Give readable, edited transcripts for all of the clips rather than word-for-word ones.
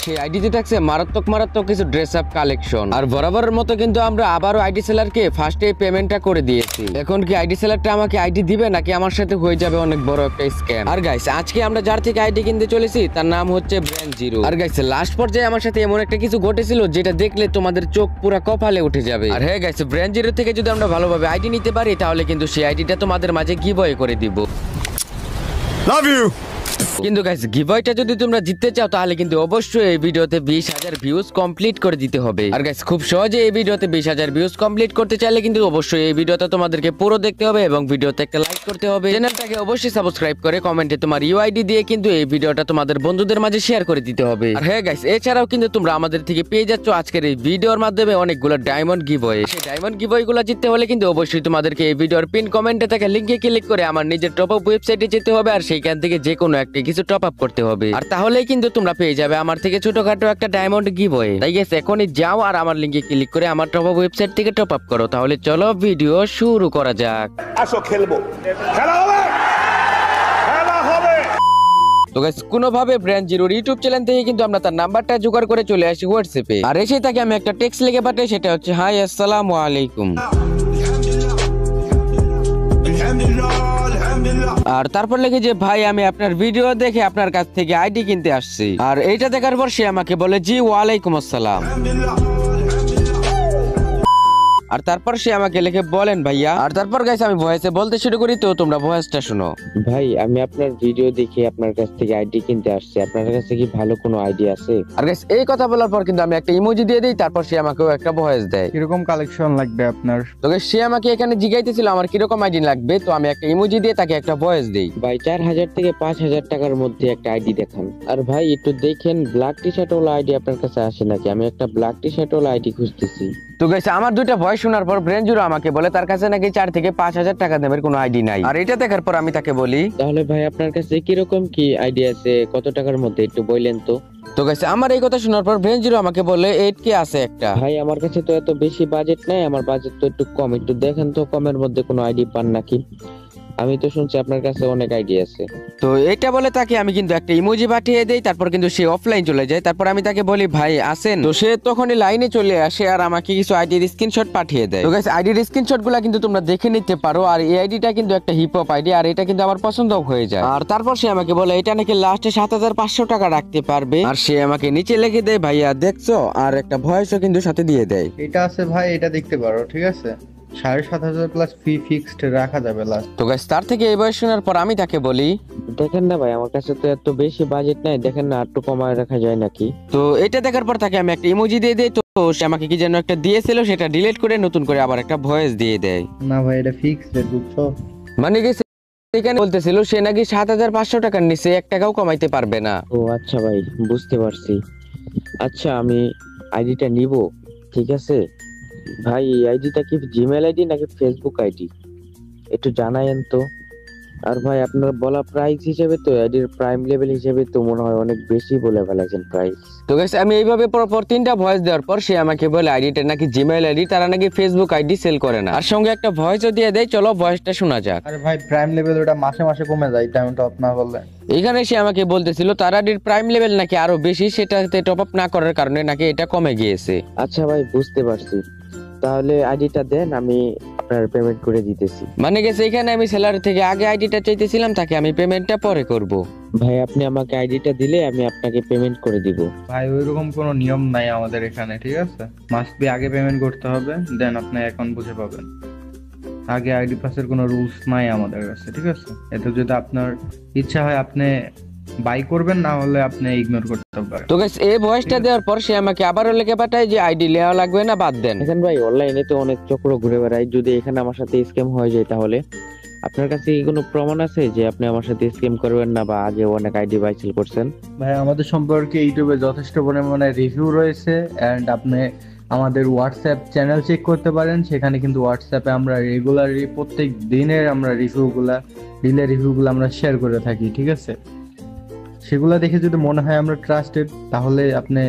সেই আইডিতে থাকছে মারাত্মক মারাত্মক কিছু ড্রেস আপ কালেকশন। আর বরাবরের মতো কিন্তু আমরা আবারও আইডি সেলারকে ফার্স্টে পেমেন্টটা করে দিয়েছি। এখন কি আইডি সেলারটা আমাকে আইডি দিবে নাকি আমার সাথে হয়ে যাবে অনেক বড় একটা স্ক্যাম? আর গাইস আজকে আমরা যার থেকে আইডি কিনতে চলেছি তার নাম হচ্ছে ব্র্যান্ড জিরো। আর গাইস লাস্ট পর্যায়ে আমার সাথে এমন একটা কিছু ঘটেছিল যেটা দেখলে তোমাদের চোখ পুরো কপালে উঠে যাবে। আর হ্যাঁ গাইস, ব্র্যান্ড জিরো থেকে যদি আমরা ভালোভাবে আইডি নিতে পারি তাহলে কিন্তু সেই আইডিটা তোমাদের মাঝে গিভঅ্যাওয়ে করে দিব। Love you. কিন্তু গাইস গিভঅ্যাওয়েটা যদি তোমরা জিততে চাও তাহলে কিন্তু অবশ্যই এই ভিডিওতে 20,000 ভিউজ কমপ্লিট করে দিতে হবে। আর গাইস খুব সহজে এই ভিডিওতে 20,000 ভিউজ কমপ্লিট করতে চাইলে কিন্তু অবশ্যই এই ভিডিওটা তোমাদেরকে পুরো দেখতে হবে এবং ভিডিওতে একটা লাইক করতে হবে। চ্যানেলটাকে অবশ্যই সাবস্ক্রাইব করে কমেন্টে তোমার ইউআইডি দিয়ে কিন্তু এই ভিডিওটা তোমাদের বন্ধুদের মাঝে শেয়ার করে দিতে হবে। আর হ্যাঁ গাইস, এছাড়াও কিন্তু তোমরা আমাদের থেকে পেয়ে যাচ্ছ আজকের এই ভিডিওর মাধ্যমে অনেকগুলো ডায়মন্ড গিভঅ্যাওয়ে। সেই ডায়মন্ড গিভঅ্যাওয়েগুলো জিততে হলে কিন্তু অবশ্যই তোমাদেরকে এই ভিডিওর পিন কমেন্টে থাকা লিংকে ক্লিক করে আমার নিজের টপ আপ ওয়েবসাইটে যেতে হবে আর সেইখান থেকে যে কোনো একটা কিছু টপ আপ করতে হবে। আর তাহলেই কিন্তু তোমরা পেয়ে যাবে আমার থেকে ছোটখাটো একটা ডায়মন্ড গিভঅ্যাওয়ে। তাই গাইস এখনই যাও আর আমার লিংকে ক্লিক করে আমার টপ আপ ওয়েবসাইট থেকে টপ আপ করো। তাহলে চলো ভিডিও শুরু করা যাক। আসো খেলবো, খেলা হবে, খেলা হবে। তো গাইস কোনোভাবে ব্র্যান্ড জিরোর ইউটিউব চ্যানেল থেকে কিন্তু আমরা তার নাম্বারটা জোগাড় করে চলে আসি হোয়াটসঅ্যাপে। আর এসে তাকে আমি একটা টেক্সট লিখে পাঠাই, সেটা হচ্ছে হাই আসসালামু আলাইকুম। আর তারপর লেগে যে ভাই আমি আপনার ভিডিও দেখে আপনার কাছ থেকে আইডি কিনতে আসছি। আর এইটা দেখার পর সে আমাকে বলে জি ওয়ালাইকুম আসসালাম। আর তারপর সে আমাকে লিখে বলেন ভাইয়া। আর তারপর গাইস আমি ভয়েসে বলতে শুরু করি, তো তোমরা ভয়েসটা শোনো। ভাই আমি আপনার ভিডিও দেখে আপনার কাছ থেকে আইডি কিনতে আসছি, আপনার কাছে কি ভালো কোনো আইডি আছে? আর গাইস এই কথা বলার পর কিন্তু আমি একটা ইমোজি দিয়ে দিই, তারপর সে আমাকেও একটা ভয়েস দেয়। কিরকম কালেকশন লাগবে আপনার? তো গাইস সে আমাকে এখানে জিজ্ঞাসিছিল আমার কিরকম আইডি লাগবে, তো আমি একটা ইমোজি দিয়ে তাকে একটা ভয়েস দেই। ভাই 4,000 থেকে 5,000 টাকার মধ্যে একটা আইডি দেখান। আর ভাই একটু দেখেন black T shirt OLA ID আপনার কাছে আসে নাকি, আমি একটা black T shirt OLA ID খুঁজতেছি। তো গাইস আমার দুইটা ভয়েস শোনার পর ব্র্যান্ড জিরো আমাকে বলে তার কাছে নাকি 4 থেকে 5,000 টাকা দামের কোনো আইডি নাই। আর এটা দেখার পর আমি তাকে বলি তাহলে ভাই আপনার কাছে কিরকম কি আইডি আছে, কত টাকার মধ্যে একটু বললেন তো। তো গাইস আমার এই কথা শোনার পর ব্র্যান্ড জিরো আমাকে বলে 8K আছে একটা। ভাই আমার কাছে তো এত বেশি বাজেট নাই, আমার বাজেট তো একটু কম, একটু দেখেন তো কমের মধ্যে কোনো আইডি পান নাকি। আমি তো শুনছি আপনার কাছে অনেক আইডি আছে। তো এটা বলে তাকে আমি কিন্তু একটা ইমোজি পাঠিয়ে দেই, তারপর কিন্তু সে অফলাইন চলে যায়। তারপর আমি তাকে বলি ভাই আসেন, তো সে তখনই লাইনে চলে আসে আর আমাকে কিছু আইডির স্ক্রিনশট পাঠিয়ে দেয়। তো গাইস আইডির স্ক্রিনশটগুলো কিন্তু তোমরা দেখে নিতে পারো। আর এই আইডিটা কিন্তু একটা হিপ হপ আইডি, আর এটা কিন্তু আমার পছন্দ হয়ে যায়। আর তারপর সে আমাকে বলে এটা নাকি লাস্টে 7,500 টাকা রাখতে পারবে। আর সে আমাকে নিচে লিখে দেয় ভাইয়া দেখছো, আর একটা ভয়েসও কিন্তু সাথে দিয়ে দেয়। এটা আছে ভাই, এটা দেখতে পারো, ঠিক আছে? 7,500 প্লাস ফি ফিক্সড রাখা যাবে লাস্ট। তো গাইস তার থেকে এই ভয়েস শোনার পর আমি তাকে বলি দেখেন না ভাই আমার কাছে তো এত বেশি বাজেট নাই, দেখেন না একটু কমায় রাখা যায় নাকি। তো এটা দেখার পর তাকে আমি একটা ইমোজি দিয়ে দেই। তো সে আমাকে কি যেন একটা দিয়েছিল, সেটা ডিলিট করে নতুন করে আবার একটা ভয়েস দিয়ে দেয়। না ভাই এটা ফিক্সড রেট, বুঝছো? মানে কি এখানে বলতেছিল সে নাকি 7,500 টাকার নিচে 1 টাকাও কমাইতে পারবে না। ও আচ্ছা ভাই বুঝতে পারছি। আচ্ছা আমি আইডিটা নিব, ঠিক আছে ভাই। এই আইডিটা কি জিমেল আইডি নাকি ফেসবুক আইডি একটু জানায়েন তো। আর ভাই আপনার বলা প্রাইস হিসেবে তো আইডির প্রাইম লেভেল হিসেবে তো মনে হয় অনেক বেশি বলে ফেলেছেন প্রাইস। তো গাইস আমি এইভাবে পরপর 3টা ভয়েস দেওয়ার পর সে আমাকে বলে আইডিটা নাকি জিমেইল আইডি, তারা নাকি ফেসবুক আইডি সেল করে না। আর সঙ্গে একটা ভয়েসও দিয়ে দেয়, চলো ভয়েসটা শোনা যাক। আরে ভাই প্রাইম লেভেল ওটা মাসে মাসে কমে যায়, টাইম টপ না করলে। এখানে সে আমাকে বলতেছিল তার আইডির প্রাইম লেভেল নাকি আরো বেশি, সেটাতে টপ আপ না করার কারণে নাকি এটা কমে গিয়েছে। আচ্ছা ভাই বুঝতে পারছি, তাহলে আইডিটা দেন আমি আপনার পেমেন্ট করে দিতেছি। মানে গেছে এখানে আমি সেলার থেকে আগে আইডিটা চাইতেছিলাম, তাকে আমি পেমেন্টটা পরে করব। ভাই আপনি আমাকে আইডিটা দিলে আমি আপনাকে পেমেন্ট করে দিব। ভাই ওইরকম কোনো নিয়ম নাই আমাদের এখানে, ঠিক আছে? মাস্ট বি আগে পেমেন্ট করতে হবে, দেন আপনি অ্যাকাউন্ট বুঝে পাবেন। আগে আইডি পাসের কোনো রুলস নাই আমাদের কাছে, ঠিক আছে? এতে যদি আপনার ইচ্ছা হয় আপনি বাই করবেন, না হলে আপনি ইগনোর করতে পারেন। তো গাইস এই ভয়েসটা দেওয়ার পর সে আমাকে আবারও লিখে পাঠায় যে আইডি নেওয়া লাগবে না, বাদ দেন। এখন ভাই অনলাইনে তো অনেক চক্র ঘুরে বেড়ায়, যদি এখানে আমার সাথে স্ক্যাম হয়ে যায় তাহলে আপনার কাছে কি কোনো প্রমাণ আছে যে আপনি আমার সাথে স্ক্যাম করবেন না, বা আগে অনেক আইডি বাই সেল করছেন? ভাই আমাদের সম্পর্কে ইউটিউবে যথেষ্ট পরিমাণে রিভিউ রয়েছে, এন্ড আপনি আমাদের হোয়াটসঅ্যাপ চ্যানেল চেক করতে পারেন। সেখানে কিন্তু হোয়াটসঅ্যাপে আমরা রেগুলারলি প্রত্যেক দিনের আমরা ডিলে রিভিউগুলো আমরা শেয়ার করে থাকি, ঠিক আছে? সেগুলো দেখে যদি মনে হয় আমরা ট্রাস্টেড তাহলে আপনি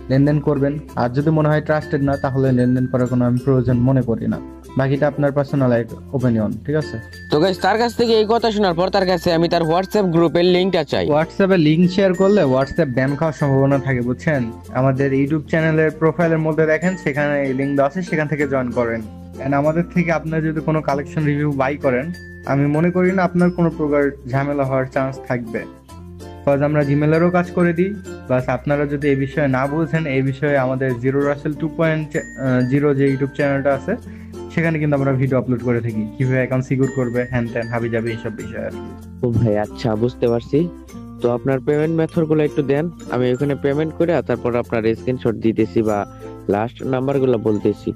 লেনদেন করবেন, আর যদি মনে হয় ট্রাস্টেড না তাহলে লেনদেন করার কোনো আমি প্রয়োজন মনে করি না। বাকিটা আপনার পার্সোনাল ওপিনিয়ন, ঠিক আছে? তো গাইস তার কাছ থেকে এই কথা শোনার পর তার কাছে আমি তার হোয়াটসঅ্যাপ গ্রুপের লিংকটা চাই। হোয়াটসঅ্যাপে লিংক শেয়ার করলে হোয়াটসঅ্যাপ ব্যান খাওয়ার সম্ভাবনা থাকে, বুঝছেন? আমাদের ইউটিউব চ্যানেলের প্রোফাইলের মধ্যে দেখেন, সেখানে লিংক দেওয়া আছে, সেখান থেকে জয়েন করেন। এন্ড আমাদের থেকে আপনার যদি কোনো কালেকশন রিভিউ বাই করেন, আমি মনে করি না আপনার কোনো প্রকার ঝামেলা হওয়ার চান্স থাকবে, বিকজ আমরা জিমেলেরও কাজ করে দিই। বাস আপনারা যদি এই বিষয়ে না বুঝেন, এই বিষয়ে আমাদের জিরো রাসেল 2.0 যে ইউটিউব চ্যানেলটা আছে, সেখানে কিন্তু আমরা ভিডিও আপলোড করে থাকি, কিভাবে অ্যাকাউন্ট সিকিউর করবে, হ্যান ত্যান হাবি যাবে এইসব বিষয় আর কি। ও ভাই, আচ্ছা বুঝতে পারছি। তো আপনার পেমেন্ট মেথড গুলো একটু দেন, আমি ওখানে পেমেন্ট করে তারপর আপনার স্ক্রিনশট দিতেছি বা লাস্ট নাম্বার গুলো বলতেছি।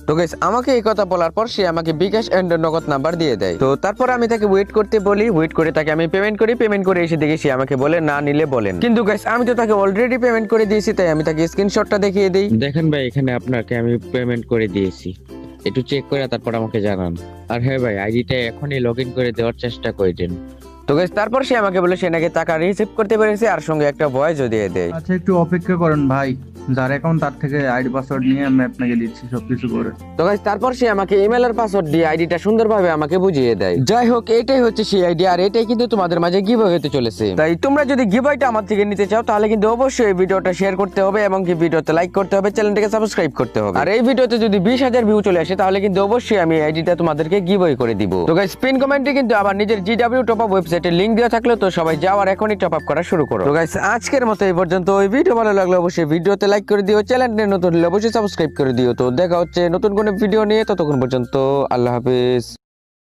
তো গাইস আমাকে এই কথা বলার পর সে আমাকে বিকাশ এন্ড নগদ নাম্বার দিয়ে দেয়। তো তারপর আমি তাকে ওয়েট করতে বলি, ওয়েট করে তাকে আমি পেমেন্ট করে এসে দেখি সে আমাকে বলে না নিলে বলেন। কিন্তু গাইস আমি তো তাকে অলরেডি পেমেন্ট করে দিয়েছি, তাই আমি তাকে স্ক্রিনশটটা দেখিয়ে দিই। দেখেন ভাই, এখানে আপনাকে আমি পেমেন্ট করে দিয়েছি, একটু চেক করে তারপর আমাকে জানান। আর হ্যাঁ ভাই, আইডিটা এখনই লগ ইন করে দেওয়ার চেষ্টা করেন। তো গাইস তারপর সে আমাকে বলে সে নাকি টাকা রিসিভ করতে পেরেছে আর সঙ্গে একটা ভয়েসও দিয়ে দেয়। আচ্ছা একটু অপেক্ষা করেন ভাই, যার অ্যাকাউন্ট তার থেকে আইডি পাসওয়ার্ড নিয়ে আমি আপনাকে দিচ্ছি সবকিছু করে। তো গাইস তারপর সে আমাকে ইমেল আর পাসওয়ার্ড দিয়ে আইডিটা সুন্দরভাবে আমাকে বুঝিয়ে দেয়। যাই হোক, এটাই হচ্ছে সেই আইডি, আর এটাই কিন্তু তোমাদের মাঝে গিভঅ্যাওয়ে হতে চলেছে। তাই তোমরা যদি গিভঅ্যাওয়েটা আমার থেকে নিতে চাও তাহলে কিন্তু অবশ্যই এই ভিডিওটা শেয়ার করতে হবে এবং কি ভিডিওতে লাইক করতে হবে, চ্যানেলটাকে সাবস্ক্রাইব করতে হবে। আর এই ভিডিওতে যদি 20,000 ভিউ চলে আসে তাহলে কিন্তু অবশ্যই আমি এই আইডিটা তোমাদেরকে গিভঅ্যাওয়ে করে দিব। তো গাইস পিন কমেন্টে কিন্তু আবার নিজের জিডব্লিউ টপ আপ ওয়েবসাইটের লিংক দেওয়া থাকলে তো সবাই যাও আর এখনই টপ আপ করা শুরু করো। তো গাইস আজকের মতো এই পর্যন্ত। ওই ভিডিও ভালো লাগলে অবশ্যই ভিডিওতে লাইক করে দিও, চ্যানেলটা নতুন হলে অবশ্যই সাবস্ক্রাইব করে দিও। তো দেখা হচ্ছে নতুন কোনো ভিডিও নিয়ে, ততক্ষণ পর্যন্ত আল্লাহ হাফেজ।